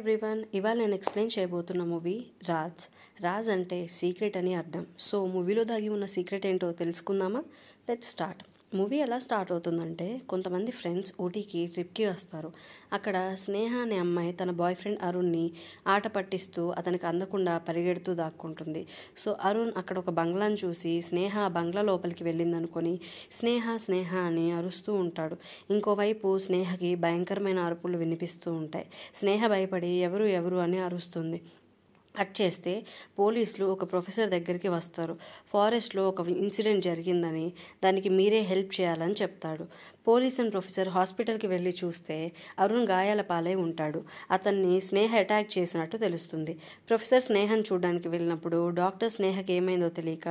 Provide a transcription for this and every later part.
Everyone, ఇవాళ నేను explain చేయబోతున్న మూవీ రాజ్. రాజ్ అంటే సీక్రెట్ అని అర్థం. సో మూవీలో దాగి ఉన్న సీక్రెట్ ఏంటో తెలుసుకుందామా? Let's start. మూవీ ఎలా స్టార్ట్ అవుతుందంటే, కొంతమంది ఫ్రెండ్స్ ఊటీకి ట్రిప్కి వస్తారు. అక్కడ స్నేహ అనే అమ్మాయి తన బాయ్ ఫ్రెండ్ అరుణ్ని ఆట పట్టిస్తూ అతనికి అందకుండా పరిగెడుతూ దాక్కుంటుంది. సో అరుణ్ అక్కడ ఒక బంగ్లాను చూసి స్నేహ ఆ బంగ్లా లోపలికి వెళ్ళిందనుకొని స్నేహ స్నేహ అని అరుస్తూ ఉంటాడు. ఇంకోవైపు స్నేహకి భయంకరమైన అరుపులు వినిపిస్తూ ఉంటాయి. స్నేహ భయపడి ఎవరు ఎవరు అని అరుస్తుంది. కట్ చేస్తే పోలీసులు ఒక ప్రొఫెసర్ దగ్గరికి వస్తారు. ఫారెస్ట్లో ఒక ఇన్సిడెంట్ జరిగిందని, దానికి మీరే హెల్ప్ చేయాలని చెప్తాడు. పోలీస్ అండ్ ప్రొఫెసర్ హాస్పిటల్కి వెళ్ళి చూస్తే అరుణ్ గాయాల పాలై ఉంటాడు. అతన్ని స్నేహ అటాక్ చేసినట్టు తెలుస్తుంది. ప్రొఫెసర్ స్నేహను చూడడానికి వెళ్ళినప్పుడు డాక్టర్ స్నేహకి ఏమైందో తెలియక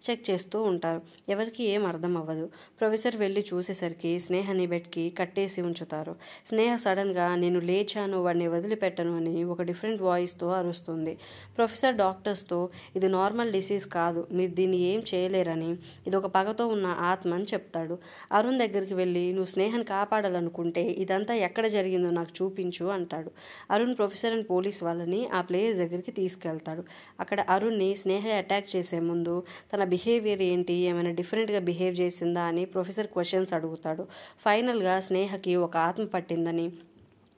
చెక్ చేస్తూ ఉంటారు. ఎవరికి ఏం అర్థం అవ్వదు. ప్రొఫెసర్ వెళ్ళి చూసేసరికి స్నేహని బెడ్కి కట్టేసి ఉంచుతారు. స్నేహ సడన్గా నేను లేచాను, వాడిని వదిలిపెట్టను అని ఒక డిఫరెంట్ వాయిస్తో అరుస్తుంది. ప్రొఫెసర్ డాక్టర్స్తో ఇది నార్మల్ డిసీజ్ కాదు, మీరు దీన్ని ఏం చేయలేరని, ఇది ఒక పగతో ఉన్న ఆత్మ అని చెప్తాడు. అరుణ్ దగ్గరికి వెళ్ళి నువ్వు స్నేహను కాపాడాలనుకుంటే ఇదంతా ఎక్కడ జరిగిందో నాకు చూపించు అంటాడు. అరుణ్ ప్రొఫెసర్ అండ్ పోలీస్ వాళ్ళని ఆ ప్లేస్ దగ్గరికి తీసుకెళ్తాడు. అక్కడ అరుణ్ని స్నేహ అటాక్ చేసే ముందు తన బిహేవియర్ ఏంటి, ఏమైనా డిఫరెంట్గా బిహేవ్ చేసిందా అని ప్రొఫెసర్ క్వశ్చన్స్ అడుగుతాడు. ఫైనల్గా స్నేహకి ఒక ఆత్మ పట్టిందని,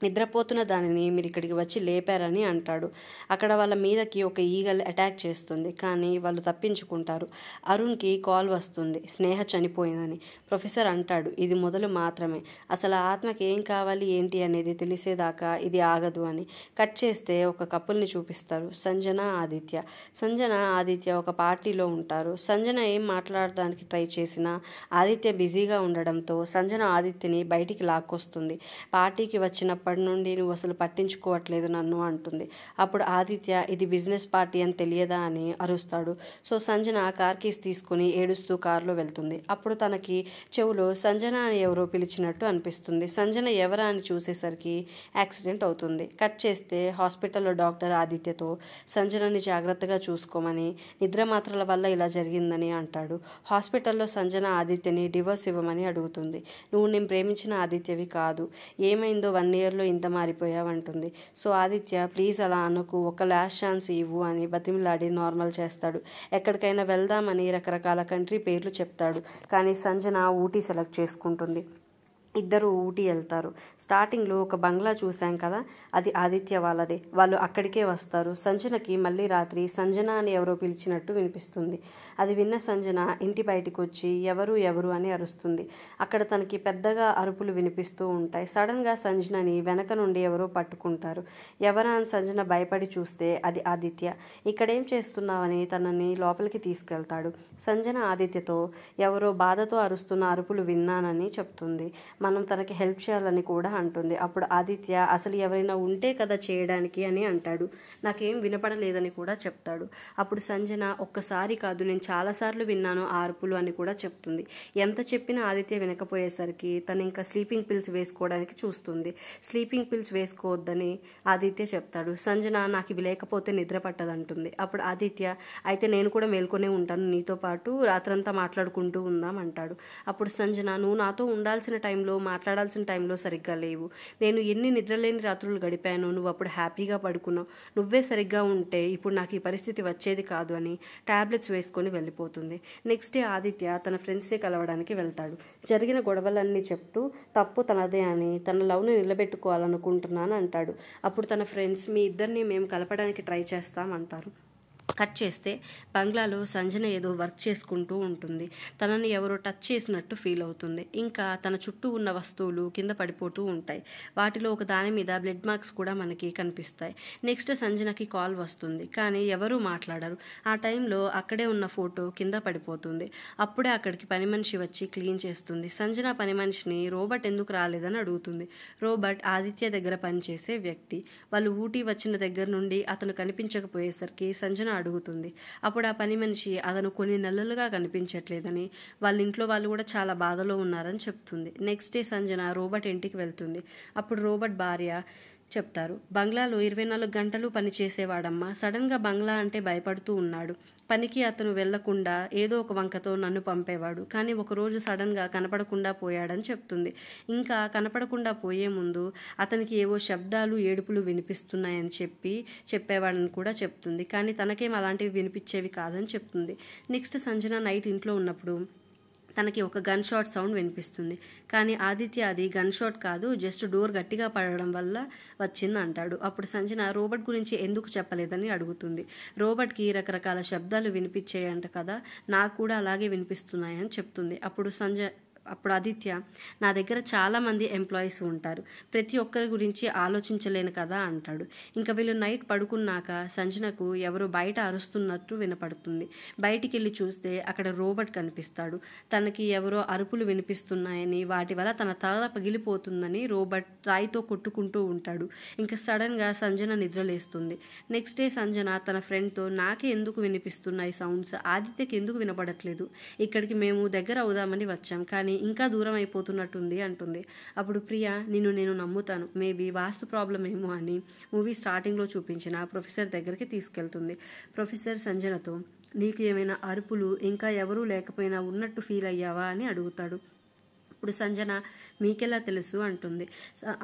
నిద్రపోతున్న దానిని మీరు ఇక్కడికి వచ్చి లేపారని అంటాడు. అక్కడ వాళ్ళ మీదకి ఒక ఈగల్ అటాక్ చేస్తుంది, కానీ వాళ్ళు తప్పించుకుంటారు. అరుణ్కి కాల్ వస్తుంది, స్నేహ చనిపోయిందని. ప్రొఫెసర్ అంటాడు, ఇది మొదలు మాత్రమే, అసలు ఆ ఆత్మకి ఏం కావాలి ఏంటి అనేది తెలిసేదాకా ఇది ఆగదు అని. కట్ చేస్తే ఒక కపుల్ని చూపిస్తారు, సంజన ఆదిత్య. సంజన ఆదిత్య ఒక పార్టీలో ఉంటారు. సంజన ఏం మాట్లాడడానికి ట్రై చేసినా ఆదిత్య బిజీగా ఉండడంతో సంజన ఆదిత్యని బయటికి లాక్కొస్తుంది. పార్టీకి వచ్చినప్పటి నుండి నువ్వు అసలు పట్టించుకోవట్లేదు నన్ను అంటుంది. అప్పుడు ఆదిత్య ఇది బిజినెస్ పార్టీ అని తెలియదా అని అరుస్తాడు. సో సంజన కార్ కీస్ తీసుకుని ఏడుస్తూ కారులో వెళ్తుంది. అప్పుడు తనకి చెవులో సంజన అని ఎవరో పిలిచినట్టు అనిపిస్తుంది. సంజన ఎవరా అని చూసేసరికి యాక్సిడెంట్ అవుతుంది. కట్ చేస్తే హాస్పిటల్లో డాక్టర్ ఆదిత్యతో సంజనని జాగ్రత్తగా చూసుకోమని, నిద్ర మాత్రల వల్ల ఇలా జరిగిందని అంటాడు. హాస్పిటల్లో సంజన ఆదిత్యని డివోర్స్ ఇవ్వమని అడుగుతుంది. నువ్వు నేను ప్రేమించిన ఆదిత్యవి కాదు, ఏమైందో 1 yearలో ఇంత మారిపోయావంటుంది. సో ఆదిత్య ప్లీజ్ అలా అనకు, ఒక లాస్ట్ ఛాన్స్ ఇవ్వు అని బతిమిలాడి నార్మల్ చేస్తాడు. ఎక్కడికైనా వెళ్దామని రకరకాల కంట్రీ పేర్లు చెప్తాడు, కానీ సంజన ఊటీ సెలెక్ట్ చేసుకుంటుంది. ఇద్దరు ఊటీ వెళ్తారు. స్టార్టింగ్లో ఒక బంగ్లా చూశాం కదా, అది ఆదిత్య వాళ్ళదే. వాళ్ళు అక్కడికే వస్తారు. సంజనకి మళ్ళీ రాత్రి సంజన అని ఎవరో పిలిచినట్టు వినిపిస్తుంది. అది విన్న సంజన ఇంటి బయటికి వచ్చి ఎవరు ఎవరు అని అరుస్తుంది. అక్కడ తనకి పెద్దగా అరుపులు వినిపిస్తూ ఉంటాయి. సడన్గా సంజనని వెనక నుండి ఎవరో పట్టుకుంటారు. ఎవరా అని సంజన భయపడి చూస్తే అది ఆదిత్య. ఇక్కడేం చేస్తున్నావని తనని లోపలికి తీసుకెళ్తాడు. సంజన ఆదిత్యతో ఎవరో బాధతో అరుస్తున్న అరుపులు విన్నానని చెప్తుంది. మనం తనకి హెల్ప్ చేయాలని కూడా అంటుంది. అప్పుడు ఆదిత్య అసలు ఎవరైనా ఉంటే కదా చేయడానికి అని అంటాడు. నాకేం వినపడలేదని కూడా చెప్తాడు. అప్పుడు సంజన ఒక్కసారి కాదు నేను చాలాసార్లు విన్నాను ఆ అరుపులు అని కూడా చెప్తుంది. ఎంత చెప్పినా ఆదిత్య వినకపోయేసరికి తను ఇంకా స్లీపింగ్ పిల్స్ వేసుకోవడానికి చూస్తుంది. స్లీపింగ్ పిల్స్ వేసుకోవద్దని ఆదిత్య చెప్తాడు. సంజన నాకు ఇవి లేకపోతే నిద్ర పట్టదంటుంది. అప్పుడు ఆదిత్య అయితే నేను కూడా మేల్కొనే ఉంటాను, నీతో పాటు రాత్రంతా మాట్లాడుకుంటూ ఉందాం అంటాడు. అప్పుడు సంజన నువ్వు నాతో ఉండాల్సిన టైంలో మాట్లాడాల్సిన టైంలో సరిగ్గా లేవు, నేను ఎన్ని నిద్రలేని రాత్రులు గడిపాను, నువ్వు అప్పుడు హ్యాపీగా పడుకున్నావు, నువ్వే సరిగ్గా ఉంటే ఇప్పుడు నాకు ఈ పరిస్థితి వచ్చేది కాదు అని టాబ్లెట్స్ వేసుకొని వెళ్ళిపోతుంది. నెక్స్ట్ డే ఆదిత్య తన ఫ్రెండ్స్ని కలవడానికి వెళ్తాడు. జరిగిన గొడవలన్నీ చెప్తూ తప్పు తనదే అని, తన లవ్ని నిలబెట్టుకోవాలనుకుంటున్నాను అంటాడు. అప్పుడు తన ఫ్రెండ్స్ మీ ఇద్దరిని మేము కలపడానికి ట్రై చేస్తాం అంటారు. కట్ చేస్తే బంగ్లాలో సంజన ఏదో వర్క్ చేసుకుంటూ ఉంటుంది. తనని ఎవరో టచ్ చేసినట్టు ఫీల్ అవుతుంది. ఇంకా తన చుట్టూ ఉన్న వస్తువులు కింద పడిపోతూ ఉంటాయి. వాటిలో ఒక దాని మీద బ్లడ్ మార్క్స్ కూడా మనకి కనిపిస్తాయి. నెక్స్ట్ సంజనకి కాల్ వస్తుంది, కానీ ఎవరూ మాట్లాడరు. ఆ టైంలో అక్కడే ఉన్న ఫోటో కింద పడిపోతుంది. అప్పుడే అక్కడికి పని మనిషి వచ్చి క్లీన్ చేస్తుంది. సంజన పని మనిషిని రోబోట్ ఎందుకు రాలేదని అడుగుతుంది. రోబోట్ ఆదిత్య దగ్గర పనిచేసే వ్యక్తి. వాళ్ళు ఊటీ వచ్చిన దగ్గర నుండి అతను కనిపించకపోయేసరికి సంజన అడుగుతుంది. అప్పుడు ఆ పని మనిషి అతను కొన్ని నెలలుగా కనిపించట్లేదని, వాళ్ళ ఇంట్లో వాళ్ళు కూడా చాలా బాధలో ఉన్నారని చెప్తుంది. నెక్స్ట్ డే సంజన రోబోట్ ఇంటికి వెళ్తుంది. అప్పుడు రోబోట్ భార్య చెప్తారు. బంగ్లాలో 24 గంటలు పనిచేసేవాడమ్మా. సడన్గా బంగ్లా అంటే భయపడుతూ ఉన్నాడు. పనికి అతను వెళ్లకుండా ఏదో ఒక వంకతో నన్ను పంపేవాడు. కానీ ఒకరోజు సడన్గా కనపడకుండా పోయాడని చెప్తుంది. ఇంకా కనపడకుండా పోయే ముందు అతనికి ఏవో శబ్దాలు, ఏడుపులు వినిపిస్తున్నాయని చెప్పేవాడని కూడా చెప్తుంది. కానీ తనకేం అలాంటివి వినిపించేవి కాదని చెప్తుంది. నెక్స్ట్ సంజన నైట్ ఇంట్లో ఉన్నప్పుడు తనకి ఒక గన్ షాట్ సౌండ్ వినిపిస్తుంది. కానీ ఆదిత్య అది గన్ షాట్ కాదు, జస్ట్ డోర్ గట్టిగా పడడం వల్ల వచ్చింది అంటాడు. అప్పుడు సంజన రోబోట్ గురించి ఎందుకు చెప్పలేదని అడుగుతుంది. రోబోట్కి రకరకాల శబ్దాలు వినిపించాయంట కదా, నాకు కూడా అలాగే వినిపిస్తున్నాయని చెప్తుంది. అప్పుడు ఆదిత్య, నా దగ్గర చాలామంది ఎంప్లాయీస్ ఉంటారు, ప్రతి ఒక్కరి గురించి ఆలోచించలేను కదా అంటాడు. ఇంకా వీళ్ళు నైట్ పడుకున్నాక సంజనకు ఎవరో బయట అరుస్తున్నట్టు వినపడుతుంది. బయటికి వెళ్ళి చూస్తే అక్కడ రోబోట్ కనిపిస్తాడు. తనకి ఎవరో అరుపులు వినిపిస్తున్నాయని, వాటి వల్ల తన తల పగిలిపోతుందని రోబోట్ రాయితో కొట్టుకుంటూ ఉంటాడు. ఇంకా సడన్గా సంజన నిద్రలేస్తుంది. నెక్స్ట్ డే సంజన తన ఫ్రెండ్తో, నాకే ఎందుకు వినిపిస్తున్నాయి సౌండ్స్, ఆదిత్యకి ఎందుకు వినపడట్లేదు, ఇక్కడికి మేము దగ్గర అవుదామని వచ్చాం కానీ ఇంకా దూరం అయిపోతున్నట్టుంది అంటుంది. అప్పుడు ప్రియా, నేను నమ్ముతాను, మేబీ వాస్తు ప్రాబ్లం ఏమో అని మూవీ స్టార్టింగ్లో చూపించిన ప్రొఫెసర్ దగ్గరికి తీసుకెళ్తుంది. ప్రొఫెసర్ సంజనతో, నీకు ఏమైనా అరుపులు ఇంకా ఎవరూ లేకపోయినా ఉన్నట్టు ఫీల్ అయ్యావా అని అడుగుతాడు. ఇప్పుడు సంజన, మీకెలా తెలుసు అంటుంది.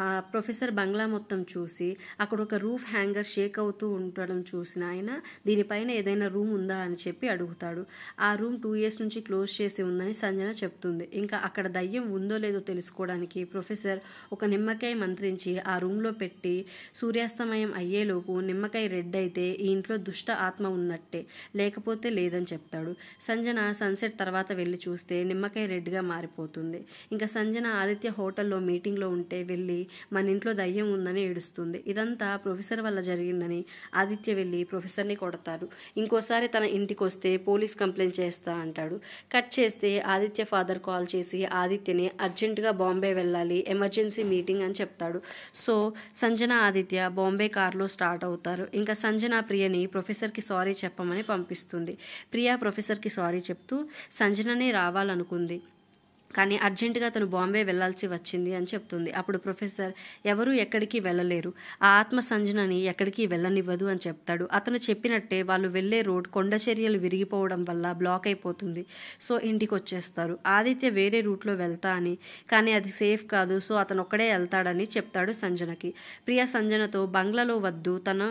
ఆ ప్రొఫెసర్ బంగ్లా మొత్తం చూసి అక్కడ ఒక రూఫ్ హ్యాంగర్ షేక్ అవుతూ ఉండడం చూసిన ఆయన, దీనిపైన ఏదైనా రూమ్ ఉందా అని చెప్పి అడుగుతాడు. ఆ రూమ్ 2 years నుంచి క్లోజ్ చేసి ఉందని సంజన చెప్తుంది. ఇంకా అక్కడ దయ్యం ఉందో లేదో తెలుసుకోవడానికి ప్రొఫెసర్ ఒక నిమ్మకాయ మంత్రించి ఆ రూమ్లో పెట్టి, సూర్యాస్తమయం అయ్యేలోపు నిమ్మకాయ రెడ్ అయితే ఈ ఇంట్లో దుష్ట ఆత్మ ఉన్నట్టే, లేకపోతే లేదని చెప్తాడు. సంజన సన్సెట్ తర్వాత వెళ్ళి చూస్తే నిమ్మకాయ రెడ్గా మారిపోతుంది. ఇంకా సంజన ఆదిత్య హోటల్లో మీటింగ్లో ఉంటే వెళ్ళి మన ఇంట్లో దయ్యం ఉందని ఏడుస్తుంది. ఇదంతా ప్రొఫెసర్ వల్ల జరిగిందని ఆదిత్య వెళ్ళి ప్రొఫెసర్ని కొడతారు. ఇంకోసారి తన ఇంటికి వస్తే పోలీస్ కంప్లైంట్ చేస్తా అంటాడు. కట్ చేస్తే ఆదిత్య ఫాదర్ కాల్ చేసి ఆదిత్యని అర్జెంటుగా బాంబే వెళ్ళాలి, ఎమర్జెన్సీ మీటింగ్ అని చెప్తాడు. సో సంజన ఆదిత్య బాంబే కార్లో స్టార్ట్ అవుతారు. ఇంకా సంజన ప్రియని ప్రొఫెసర్కి సారీ చెప్పమని పంపిస్తుంది. ప్రియా ప్రొఫెసర్కి సారీ చెప్తూ సంజననే రావాలనుకుంది కానీ అర్జెంటుగా తను బాంబే వెళ్లాల్సి వచ్చింది అని చెప్తుంది. అప్పుడు ప్రొఫెసర్, ఎవరూ ఎక్కడికి వెళ్ళలేరు, ఆ ఆత్మ సంజనని ఎక్కడికి వెళ్ళనివ్వదు అని చెప్తాడు. అతను చెప్పినట్టే వాళ్ళు వెళ్లే రోడ్ కొండ చర్యలు విరిగిపోవడం వల్ల బ్లాక్ అయిపోతుంది. సో ఇంటికి వచ్చేస్తారు. ఆదిత్య వేరే రూట్లో వెళ్తా అని, కానీ అది సేఫ్ కాదు, సో అతను ఒక్కడే వెళ్తాడని చెప్తాడు సంజనకి. ప్రియా సంజనతో బంగ్లాలో వద్దు, తన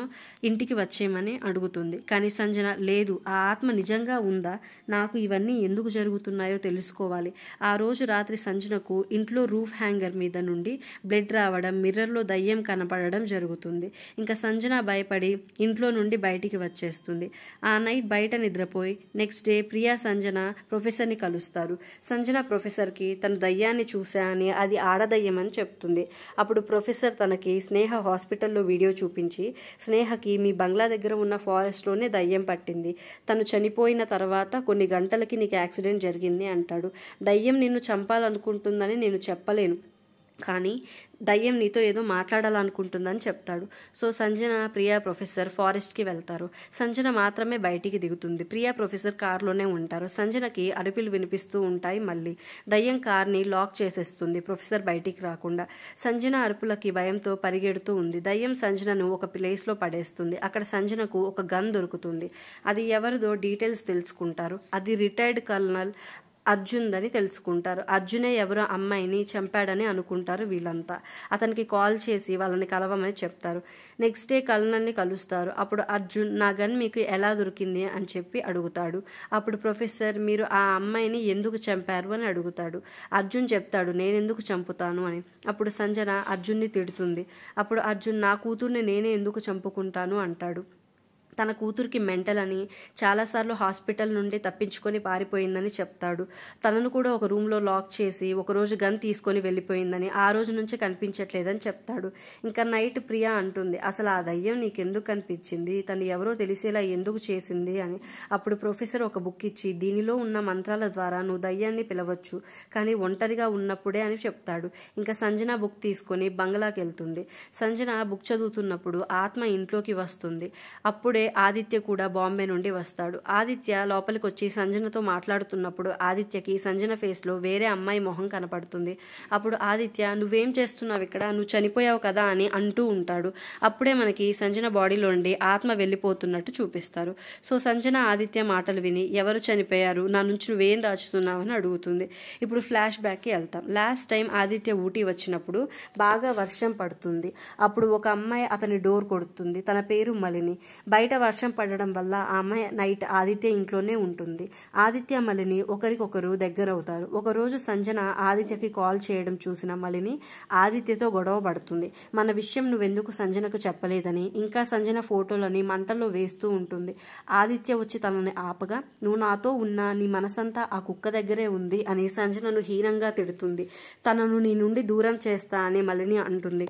ఇంటికి వచ్చేయమని అడుగుతుంది. కానీ సంజన, లేదు, ఆ ఆత్మ నిజంగా ఉందా, నాకు ఇవన్నీ ఎందుకు జరుగుతున్నాయో తెలుసుకోవాలి. ఆ రోజు రాత్రి సంజనకు ఇంట్లో రూఫ్ హ్యాంగర్ మీద నుండి బ్లడ్ రావడం, మిర్రర్లో దయ్యం కనపడడం జరుగుతుంది. ఇంకా సంజన భయపడి ఇంట్లో నుండి బయటికి వచ్చేస్తుంది. ఆ నైట్ బయట నిద్రపోయి నెక్స్ట్ డే ప్రియా సంజన ప్రొఫెసర్ని కలుస్తారు. సంజన ప్రొఫెసర్కి తన దయ్యాన్ని చూసా అని, అది ఆడదయ్యం అని చెప్తుంది. అప్పుడు ప్రొఫెసర్ తనకి స్నేహ హాస్పిటల్లో వీడియో చూపించి, స్నేహకి మీ బంగ్లా దగ్గర ఉన్న ఫారెస్ట్లోనే దయ్యం పట్టింది, తను చనిపోయిన తర్వాత కొన్ని గంటలకి నీకు యాక్సిడెంట్ జరిగింది అంటాడు. దయ్యం నిన్ను చంపాలనుకుంటుందని నేను చెప్పలేను, కానీ దయ్యం నీతో ఏదో మాట్లాడాలనుకుంటుందని చెప్తాడు. సో సంజన, ప్రియా ప్రొఫెసర్ ఫారెస్ట్కి వెళ్తారు. సంజన మాత్రమే బయటికి దిగుతుంది. ప్రియా ప్రొఫెసర్ కార్లోనే ఉంటారు. సంజనకి అరుపులు వినిపిస్తూ ఉంటాయి. మళ్ళీ దయ్యం కార్ని లాక్ చేసేస్తుంది, ప్రొఫెసర్ బయటికి రాకుండా. సంజన అరుపులకి భయంతో పరిగెడుతూ ఉంది. దయ్యం సంజనను ఒక ప్లేస్లో పడేస్తుంది. అక్కడ సంజనకు ఒక గన్ దొరుకుతుంది. అది ఎవరిదో డీటెయిల్స్ తెలుసుకుంటారు. అది రిటైర్డ్ కల్నల్ అర్జున్దని తెలుసుకుంటారు. అర్జునే ఎవరో అమ్మాయిని చంపాడని అనుకుంటారు వీళ్ళంతా. అతనికి కాల్ చేసి వాళ్ళని కలవమని చెప్తారు. నెక్స్ట్ డే కల్నల్ని కలుస్తారు. అప్పుడు అర్జున్, నా గన్ మీకు ఎలా దొరికింది అని చెప్పి అడుగుతాడు. అప్పుడు ప్రొఫెసర్, మీరు ఆ అమ్మాయిని ఎందుకు చంపారు అని అడుగుతాడు. అర్జున్ చెప్తాడు, నేనెందుకు చంపుతాను అని. అప్పుడు సంజన అర్జున్ని తిడుతుంది. అప్పుడు అర్జున్, నా కూతుర్ని నేనే ఎందుకు చంపుకుంటాను అంటాడు. తన కూతురికి మెంటల్ అని, చాలాసార్లు హాస్పిటల్ నుండి తప్పించుకొని పారిపోయిందని చెప్తాడు. తనను కూడా ఒక రూమ్లో లాక్ చేసి ఒకరోజు గన్ తీసుకొని వెళ్ళిపోయిందని, ఆ రోజు నుంచి కనిపించట్లేదని చెప్తాడు. ఇంకా నైట్ ప్రియా అంటుంది, అసలు ఆ దయ్యం నీకెందుకు కనిపించింది, తను ఎవరో తెలిసేలా ఎందుకు చేసింది అని. అప్పుడు ప్రొఫెసర్ ఒక బుక్ ఇచ్చి, దీనిలో ఉన్న మంత్రాల ద్వారా నువ్వు దయ్యాన్ని పిలవచ్చు, కానీ ఒంటరిగా ఉన్నప్పుడే అని చెప్తాడు. ఇంకా సంజన బుక్ తీసుకొని బంగ్లాకి వెళ్తుంది. సంజన బుక్ చదువుతున్నప్పుడు ఆత్మ ఇంట్లోకి వస్తుంది. అప్పుడే అప్పుడే ఆదిత్య కూడా బాంబే నుండి వస్తాడు. ఆదిత్య లోపలికి వచ్చి సంజనతో మాట్లాడుతున్నప్పుడు ఆదిత్యకి సంజన ఫేస్లో వేరే అమ్మాయి మొహం కనపడుతుంది. అప్పుడు ఆదిత్య, నువ్వేం చేస్తున్నావు ఇక్కడ, నువ్వు చనిపోయావు కదా అని అంటూ ఉంటాడు. అప్పుడే మనకి సంజన బాడీలో నుండి ఆత్మ వెళ్ళిపోతున్నట్టు చూపిస్తారు. సో సంజన ఆదిత్య మాటలు విని, ఎవరు చనిపోయారు, నా నుంచి నువ్వేం దాచుతున్నావు అని అడుగుతుంది. ఇప్పుడు ఫ్లాష్ బ్యాక్కి వెళ్తాం. లాస్ట్ టైం ఆదిత్య ఊటీ వచ్చినప్పుడు బాగా వర్షం పడుతుంది. అప్పుడు ఒక అమ్మాయి అతని డోర్ కొడుతుంది. తన పేరు మలిని. బయట వర్షం పడడం వల్ల ఆ అమ్మాయి నైట్ ఆదిత్య ఇంట్లోనే ఉంటుంది. ఆదిత్య మలిని ఒకరికొకరు దగ్గరవుతారు. ఒకరోజు సంజన ఆదిత్యకి కాల్ చేయడం చూసిన మలిని ఆదిత్యతో గొడవ పడుతుంది. మన విషయం నువ్వెందుకు సంజనకు చెప్పలేదని, ఇంకా సంజన ఫోటోలని మంటల్లో వేస్తూ ఉంటుంది. ఆదిత్య వచ్చి తనని ఆపగా, నువ్వు నాతో ఉన్నా నీ మనసంతా ఆ కుక్క దగ్గరే ఉంది అని సంజనను హీనంగా తిడుతుంది. తనను నీ నుండి దూరం చేస్తా అని మలిని అంటుంది.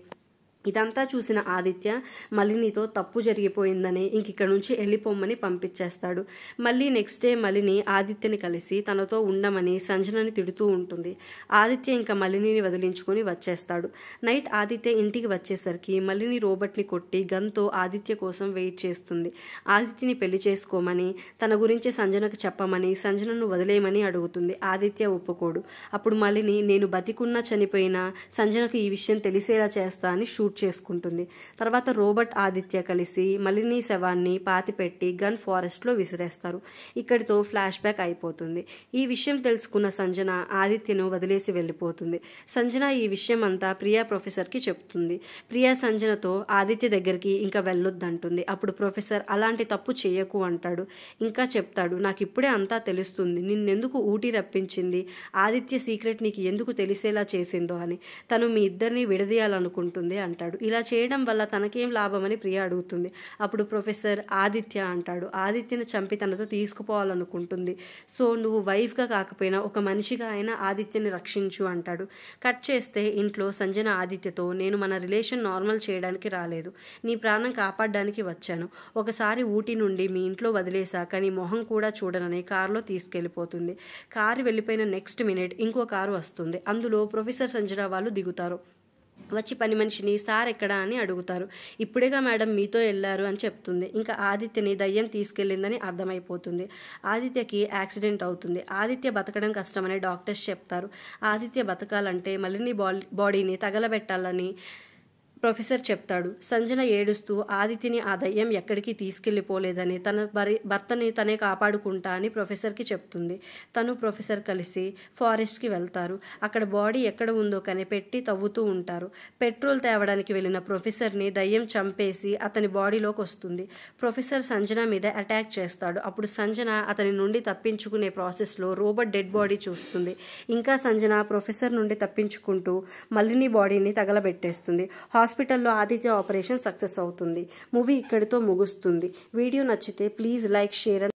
ఇదంతా చూసిన ఆదిత్య మలినితో తప్పు జరిగిపోయిందని ఇంకిక్కడ నుంచి వెళ్ళిపోమ్మని పంపించేస్తాడు. మళ్ళీ నెక్స్ట్ డే మలిని ఆదిత్యని కలిసి తనతో ఉండమని సంజనని తిడుతూ ఉంటుంది. ఆదిత్య ఇంకా మలినిని వదిలించుకొని వచ్చేస్తాడు. నైట్ ఆదిత్య ఇంటికి వచ్చేసరికి మలిని రోబోట్ని కొట్టి గన్తో ఆదిత్య కోసం వెయిట్ చేస్తుంది. ఆదిత్యని పెళ్లి చేసుకోమని, తన గురించి సంజనకు చెప్పమని, సంజనను వదిలేయమని అడుగుతుంది. ఆదిత్య ఒప్పుకోడు. అప్పుడు మలిని, నేను బతికున్నా చనిపోయినా సంజనకు ఈ విషయం తెలిసేలా చేస్తా అని షూట్ చేసుకుంటుంది. తర్వాత రోబోట్ ఆదిత్య కలిసి మలిని శవాన్ని పాతిపెట్టి గన్ ఫారెస్ట్లో విసిరేస్తారు. ఇక్కడితో ఫ్లాష్ బ్యాక్ అయిపోతుంది. ఈ విషయం తెలుసుకున్న సంజన ఆదిత్యను వదిలేసి వెళ్ళిపోతుంది. సంజన ఈ విషయం అంతా ప్రియా ప్రొఫెసర్కి చెప్తుంది. ప్రియా సంజనతో ఆదిత్య దగ్గరికి ఇంకా వెళ్ళొద్దంటుంది. అప్పుడు ప్రొఫెసర్ అలాంటి తప్పు చేయకు అంటాడు. ఇంకా చెప్తాడు, నాకు ఇప్పుడే అంతా తెలుస్తుంది, నిన్నెందుకు ఊటీ రప్పించింది, ఆదిత్య సీక్రెట్ నీకు ఎందుకు తెలిసేలా చేసిందో అని. తను మీ ఇద్దరిని విడదీయాలనుకుంటుంది అంటాడు. ఇలా చేయడం వల్ల తనకేం లాభమని ప్రియ అడుగుతుంది. అప్పుడు ప్రొఫెసర్ ఆదిత్య అంటాడు, ఆదిత్యను చంపి తనతో తీసుకుపోవాలనుకుంటుంది. సో నువ్వు వైఫ్గా కాకపోయినా ఒక మనిషిగా అయినా ఆదిత్యని రక్షించు అంటాడు. కట్ చేస్తే ఇంట్లో సంజన ఆదిత్యతో, నేను మన రిలేషన్ నార్మల్ చేయడానికి రాలేదు, నీ ప్రాణం కాపాడడానికి వచ్చాను. ఒకసారి ఊటీ నుండి మీ ఇంట్లో వదిలేశాక నీ మొహం కూడా చూడనని కారులో తీసుకెళ్లిపోతుంది. కారు వెళ్ళిపోయిన నెక్స్ట్ మినిట్ ఇంకో కారు వస్తుంది. అందులో ప్రొఫెసర్ సంజన వాళ్ళు దిగుతారు. వచ్చి పని మనిషిని, సార్ ఎక్కడా అని అడుగుతారు. ఇప్పుడేగా మేడం మీతో వెళ్ళారు అని చెప్తుంది. ఇంకా ఆదిత్యని దయ్యం తీసుకెళ్ళిందని అర్థమైపోతుంది. ఆదిత్యకి యాక్సిడెంట్ అవుతుంది. ఆదిత్య బతకడం కష్టమని డాక్టర్స్ చెప్తారు. ఆదిత్య బతకాలంటే మళ్ళీ బాడీని తగలబెట్టాలని ప్రొఫెసర్ చెప్తాడు. సంజన ఏడుస్తూ ఆదిత్యని ఆ దయ్యం ఎక్కడికి తీసుకెళ్లిపోలేదని, తన భర్తని తనే కాపాడుకుంటా అని ప్రొఫెసర్కి చెప్తుంది. తను ప్రొఫెసర్ కలిసి ఫారెస్ట్కి వెళ్తారు. అక్కడ బాడీ ఎక్కడ ఉందో కనిపెట్టి తవ్వుతూ ఉంటారు. పెట్రోల్ తేవడానికి వెళ్ళిన ప్రొఫెసర్ని దయ్యం చంపేసి అతని బాడీలోకి వస్తుంది. ప్రొఫెసర్ సంజన మీద అటాక్ చేస్తాడు. అప్పుడు సంజన అతని నుండి తప్పించుకునే ప్రాసెస్లో రోబోట్ డెడ్ బాడీ చూస్తుంది. ఇంకా సంజన ప్రొఫెసర్ నుండి తప్పించుకుంటూ మళ్ళీ బాడీని తగలబెట్టేస్తుంది. హాస్పిటల్లో ఆదిత్య ఆపరేషన్ సక్సెస్ అవుతుంది. మూవీ ఇక్కడితో ముగుస్తుంది. వీడియో నచ్చితే ప్లీజ్ లైక్, షేర్